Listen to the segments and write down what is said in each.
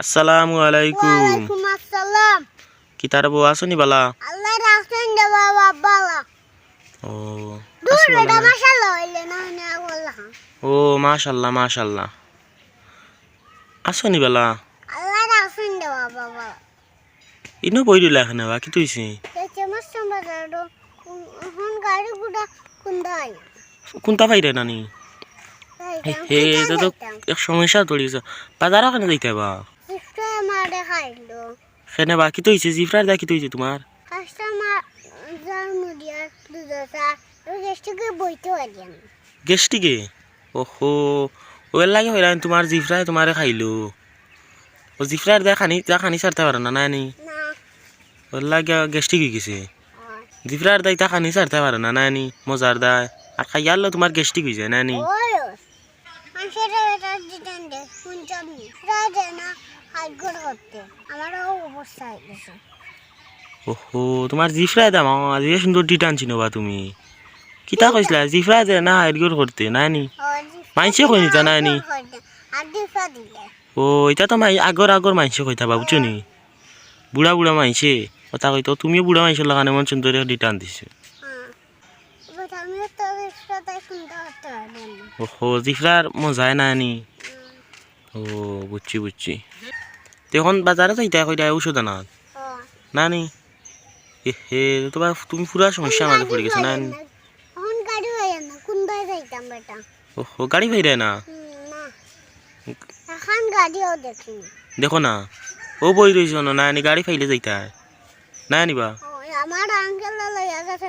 আসসালামু আলাইকুম। ওয়ালাইকুম আসসালাম। কি তার বউ আসনি বালা? আল্লাহ রাখছেন দে বাবা বালা। ও দূর আসি বালা বেটা না? মাশাআল্লাহ হইলে না না বললাম। ও মাশাআল্লাহ মাশাআল্লাহ। আসনি বালা? আল্লাহ রাখছেন দে বাবা বালা। ইনো বই দিলা এখানে বা কি তুইছি? তেছে মস্ত বাজারো হন গাড়ি গুড়া কুন্দাই। কোনটা পাইরে নানি? হে এটা তো এক সমস্যা ধরিস। বাজারও কেন যাইতে বা? সিস্টে মারে খাইলো। কেনে বা কি তুইছি জিফরার দা কি তুইছি তোমার? কাস্টমার জার মুদিয়ার দুদসা গেস্টকে বইতে পারিয়াম। গেস্টিকে? ওহো ওর লাগে হইলাম তোমার জিফরায় তোমারে খাইলো। ও জিফরার দা খানি ছাড়তে পারে না নানি? না ওর লাগে গেস্টিক হয়ে গেছে। জিফরার দাই তা খানি ছাড়তে পারে না নানি মজার দায় আর খাইয়ারলো তোমার গেস্টিক হয়ে যায় নানি। ওই মানুষেরা এটা দিতেন দে শুনছামনি রাজে না হাইগর করতে আমারও অবস্থা হয়েছে। ওহো তোমার জিফরায় দাম আজ সুন্দর ডিটান চিনো বা তুমি কিতা কইসলা জিফরায় দে না হাইডগর করতে নানি মাইনসে কই নিতা নানি। আর দিফা দিলে ও এটা তো আগর মাইনসে কইতা বা বুঝছো নি বুড়া বুড়া মাইনসে কথা কইতো তুমিও বুড়া মাইনসের লাগানে মন সুন্দর ডিটান দিছো। আমি তো সাথে শুনতে হতে পারি ওহো জিফরার মজায় নানি। ও বুঝছি তখন বাজারে যাইতা কইতা ঔষধ আনা নানি। হে তোমার তুমি পুরা সমস্যা মাঝে পড়ে গেছো নানি। এখন গাড়ি হয়ে না কোন বাই যাইতাম বেটা। ওহো গাড়ি ভাইরে না না এখন গাড়িও দেখি দেখো না ও বই রইছ না নানি গাড়ি ফাইলে যাইতা নানি বা আমার আঙ্কেল লইয়া গেছে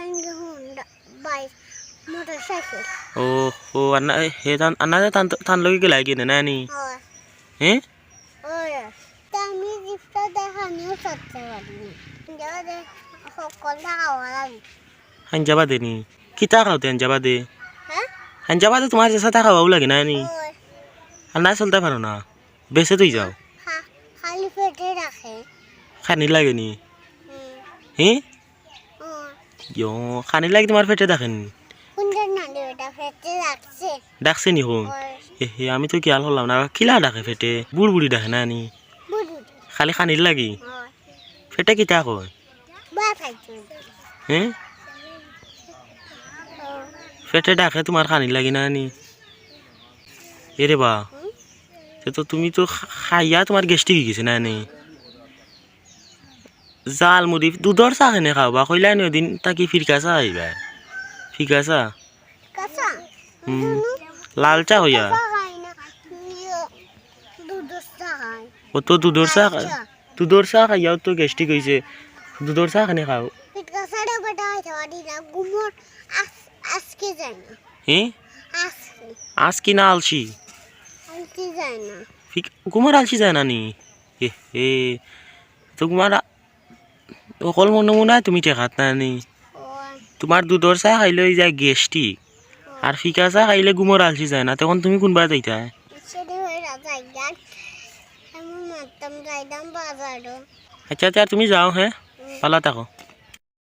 বাইক মোটরসাইকেল। ও আন্না হে আন্না থান লগে গেলাই কিনে নানি হে আমি জিপটা দেখানিও করতে পারিনি সকল খাওয়া লাগে হাঞ্জাবা দেনি কিতা খাওতে হাঞ্জাবা দে হ্যাঁ হাঞ্জাবা দে তোমার সাথে খাওয়াও লাগে নানি আর না চলতে পারো না বেসে তুই যাও খালি পেটে রাখে খানি লাগে নি হে ইয়ো খানি লাগে তোমার পেটে দেখেনি কোনটা না এটা পেটে রাখছে ডাকছে নি হন হে আমি তো খেয়াল হলাম না কিলা ডাকে পেটে বুড় বুড়ি ডাকে নানি খালি খানির লাগি পেটে কিতা কয় হে পেটে ডাকে তোমার খানির লাগি নানি এরে বা তো তুমি তো খাইয়া তোমার গেস্টিক হয়ে গেছে নানি জাল মুড়ি দুধর চা কেনে খাওয়া কইলা নি ওদিন তাকি ফিরকা চা আইবা ফিকা চা লাল চা হইয়া ও তো দুধর চা খাইয়াও তো গেস্টিক হয়েছে দুধর চা কেনে খাও হে আজকি না আলসি গুমর আলসি যায় না নি হে তো গুমার অকল মনে মনে তুমি টেকাত না নি তোমার দুধর চা খাইলে যায় গেস্টিক আর ফিকা চা খাইলে গুমর আলসি যায় না তখন তুমি কোনবা যাইতা আচ্ছা তুমি যাও হ্যাঁ পালা থাকো।